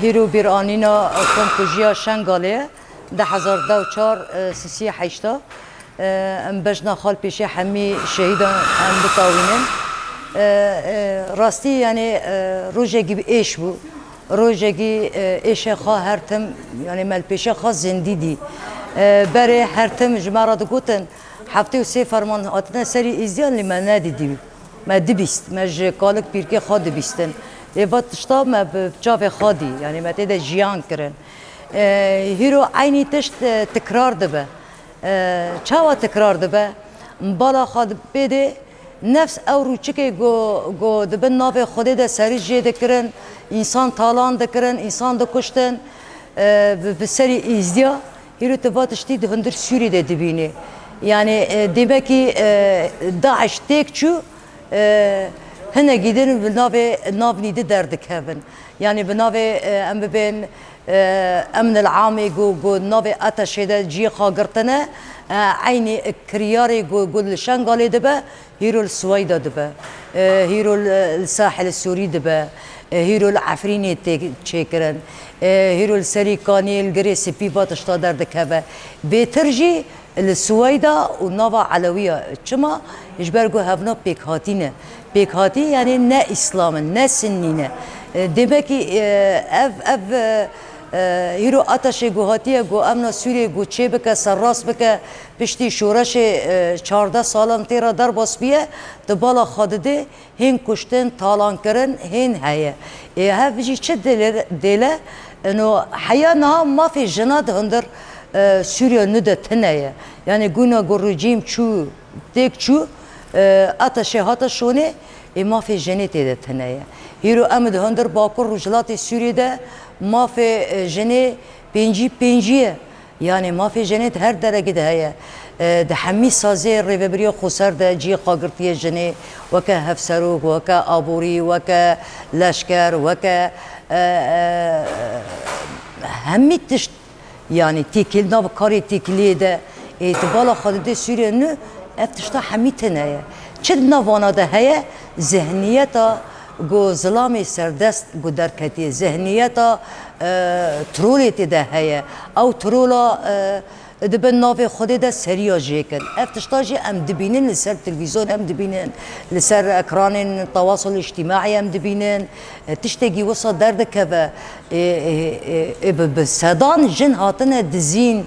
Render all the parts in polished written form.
هیرو بیرانینا کم کجیا شنگاله 2004 سیسی حیشتا ام بجنا خال پیش همی شهیدان ام بتاوینن راستی یعنی روزگی ایش بو روزگی ایش خواه هر تم یعنی مل پیش خواه زندی دی برای هر تم جمعرات گوتن هفته و سه فرمان آتنا سری ازیان لی من ندیدی ما دبیست ما جکالک پیرکی خواه دبیستن ایوات تشتا ما بجاو خادی یعنی ما تیده جیان کرن هیرو عینی تشت تکرار دبه چاوا تکرار دبه بالا خاد بده نفس او روچکه گو دبن ناف خوده ده سری جیده کرن انسان تالان ده کرن انسان ده کشتن بسری ازدیا هیرو تباتشتی ده هندر سوری ده دبینه yani demek ki Daesh tek çu hene gidin navnide derdik hevin yani bu nave em ben emn العامي جو نave ateşede ciğ khagirtene aynı kriyari جو şangali debe هيرو السويدا دبا هيرو الساحل السوري دبا هيرو العفريني تشيكرن هيرو السريكاني الجريسي بيبات اشتادر دكابا بترجي السويدا ونافا علوية كما يجبرجو هفنا بيكهاتينا بيكهاتي يعني نا إسلام نا سنينا دمكي اف هيرو اتشي جوهاتيه جو امنا سوري جو چه بك سراس بك بشتي شورش 14 سالم تيرا در باس بيه دبالا خادده هين كشتن تالان کرن هين هيا هف بيجي چه دله انه حيانا ما في جناد هندر سوريا ندى تنايا يعني قلنا قو رجيم شو ديك شو اتشي هاتا شوني ما في جنيتي ده تنايا هيرو امد هندر باكر رجلات سوريا ده ما في جني بينجي يعني ما في جنيت هر درجة ده هي ده حمي سازي الريفبريو خسر ده جي قاقرتيه جني وكا هفسروك وكا ابوري وكا لشكر وكا همي تشت يعني تيكل ناب كاري تيكلي ده اتبالا خالد سوريا نو افتشتا همي تنايا چد نوانا ده هي ذهنيتا گو ظلام سردست گو درکتی ذهنیتا ترولیتی ده هیا او ترولا دبن ناف خود ده سریا جیکن افتشتاجی ام دبینن لسر تلفزیون ام دبینن لسر اکران التواصل الاجتماعي ام دبینن تشتگی وصا درد که بسدان جن هاتنه دزین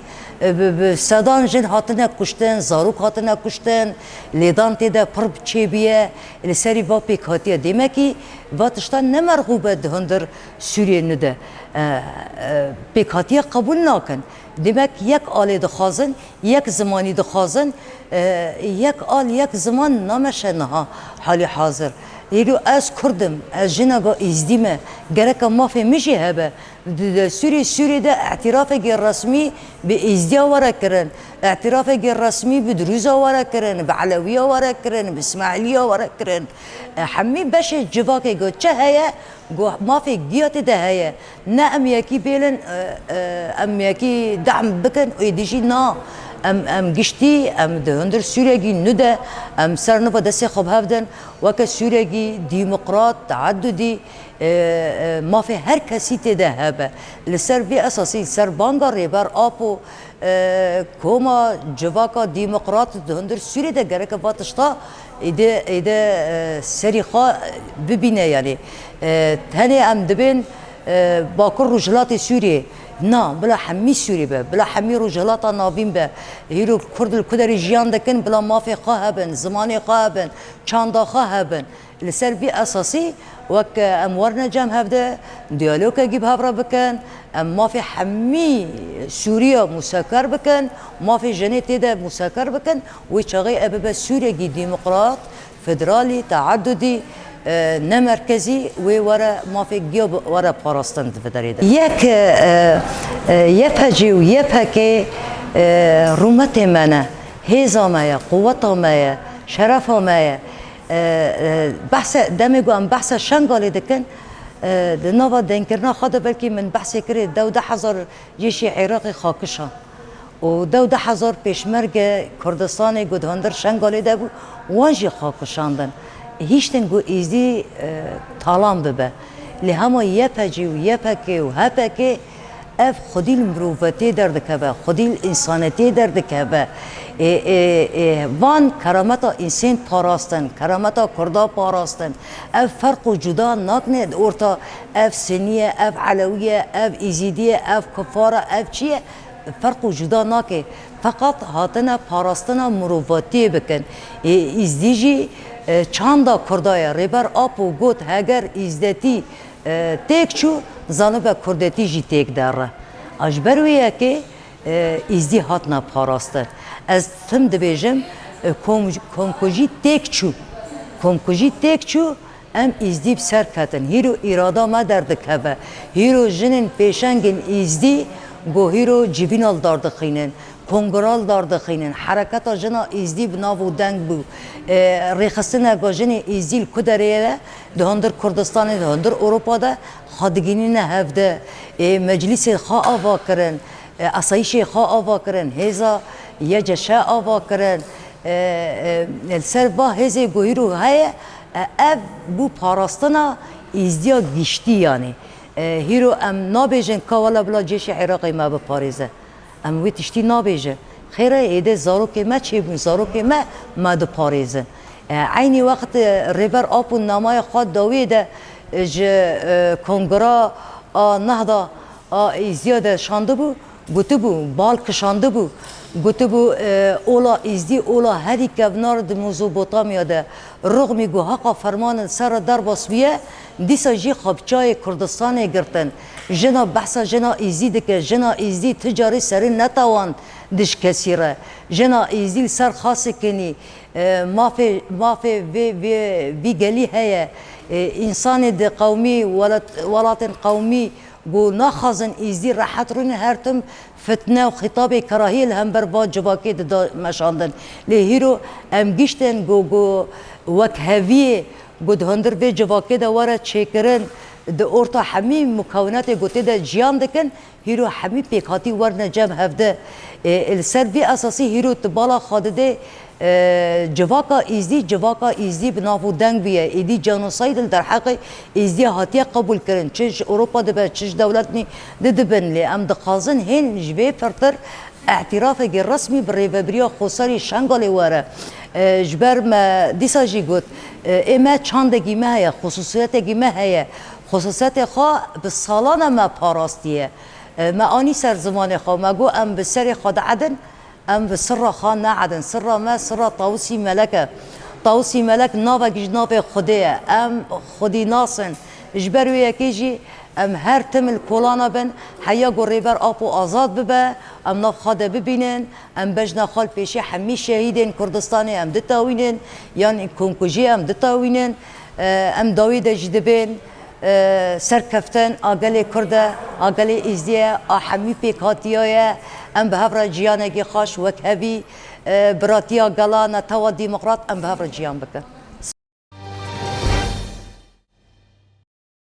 بسدان جن هاتنه کشتن زاروک هاتنه کشتن لیدان تیده پرب چه بیه لسری با پیک هاتیه دیمه کی واتشتان نمرغوبه هندر سوریه نده پیک هاتیه قبول ناکن demek یک آل دخازن یک زمانی دخازن یک آل یک زمان نامشه نها حالی حاضر یلو از کردم از جنگا ازدیمه گرک مافی میشه هبه سوری ده اعتراف غیر رسمی به ازدیا وارد کرن اعتراف غیر رسمی به دروزا وارد کرن به علویه وارد کرن به اسماعیلیه وارد کرن حمی بشه جواکه گو چه هیا گو مافی گیات ده هیا نه ام یکی بیلن ام یکی دعم بکن و دیجی نا ام گشتی ام دهندر سوریگی نده ام سرنفا دستی خوب هفدن وکه سوریگی دیمقراط تعددی ما في هر کسی تده هبه لسر في اساسی سر بانگا ریبر آپو کوما جواکا دیمقراط دهندر سوری ده گره که باتشتا ایده سری خواه ببینه یعنی تنه ام دبین باکر رجلات سوریه نه بلا حمی سوری به بلا حمی رجالات نابین به هیرو کرد الکدری جیان دکن بلا مافی خواه بن زمانی خواه بن چاندا خواه بن لسر بی اساسی وک امورنا جام هفده دیالوگ گیب هفرا بکن مافی حمی سوریا مسکر بکن مافی جنیتی ده مسکر بکن و چاقی ابب سوریا گی دیمقراط فدرالی تعددی نه مرکزی و ورا مافی گیاب ورا پاراستن فدریده یک یپجی و یپکی رومت منه هیزا مایا قوت مایا شرف مایا بحث دمجو ام بحث شنغالي دكن نوبا دنكرنا خاطر بلكي من بحث كري دو حزر جيشي عراقي خاكشان ودو 10,000 پیشمرگ کردستانی گود هندر شنگالی ده وانجی خاکشاندن هیچ تنگو ایزی تالان ببه لهما يبجي ويبكي وهبكي اف خودی المروفتی در دکبه خودی الانسانیتی در دکبه وان کرامتا انسان پاراستن کرامتا کردا پاراستن اف فرق و جدا نکنه اورتا اف سنیه اف علویه اف ایزیدیه اف کفاره اف چیه فرق و جدا نکه فقط هاتنا پاراستنا مروفتی بکن ازدیجی چاندا کردای ریبر آپ و گوت هگر ازدتی تک چو زانبه کردتی جی تک داره اجبرویه که ازدی هاتنا پاراسته از تم دبیجم کمکوژی تک چو ام ازدی بسر کتن هیرو ارادا ما درد که هیرو جنن پیشنگن ازدی گو هیرو جیبینال دارد خینن کنگرال دارد خینن حرکت جنا ازدی بناو دنگ بو ریخستن گو جن ازدیل کدریه دهاندر کردستان دهاندر اروپا ده خادگینی نه هفته مجلس خا آوا کرن اسایش خا آوا کرن هزا یه جشا آوا کرن سر با هزی گویرو های اب بو پاراستنا ازدیا گشتی یعنی هیرو ام نابیجن کوالا بلا جیش عراقی ما به پاریزه ام وی تشتی نابیجه خیره ایده زاروک ما چه بون زاروک ما دو پاریزه عینی وقت ریبر آپون نامای خود داویده ج کنگرا نهدا زیاده شانده بو گوته بو بال کشانده بو گوته بو اولا ازدی اولا هری کبنار د موزوبوتامیا ده رغمی گو حقا فرمان سر در باسویه دیسا جی خبچای کردستان گرتن جنا بحثا جنا ازدی دکه جنا ازدی تجاری سری نتوان دش کسی را جنا ازدی سر خاص کنی مافی وی گلی هیا انسان ده قومی ولات قومی گو نخازن ازدی راحت رون هر تم فتنه و خطاب کراهی هم بر با جواکی دا مشاندن لهیرو ام گشتن گو وک هویه گو دهندر به جواکی دا واره چکرن ده اورتا همی مکونات گوته ده جیان دکن هیرو همی پیکاتی ورنه جمع هفته السر وی اساسی هیرو تبالا خاده جواکا ازدی بنافو دنگ بیه ایدی جانوساید در حق ازدی هاتیه قبول کرن چش اروپا دبه چش دولت نی دبن لی ام دخازن هین جوی پرتر اعتراف رسمی بریوبریا خساری شنگالی واره جبر ما دیسا جی گوت اما چاندگی ما هیا خصوصیتگی ما هیا خصوصیت خواه به سالان ما پاراستیه ما آنی سر زمان خواه ما گو ام به سر خود عدن ام به سر خان نعدن سر ما سر طاوسی ملکه طاوسی ملک ناوه گج ناوه خوده ام خودی ناسن جبروی یکیجی ام هر تمل کولانا بن حیا گریبر آپو آزاد ببه ام ناف خاده ببینن ام بجنا خال پیشی همی شهیدین کردستانی ام دتاوینن یعنی کنکوژی ام دتاوینن ام داوید جدبین سرکفتن آگلی کرده آگلی ازدیه آهمی پیکاتیایه ام به هفره جیانگی خاش وکهوی براتیا گلا نتوا دیمقراط ام به هفره جیان بکن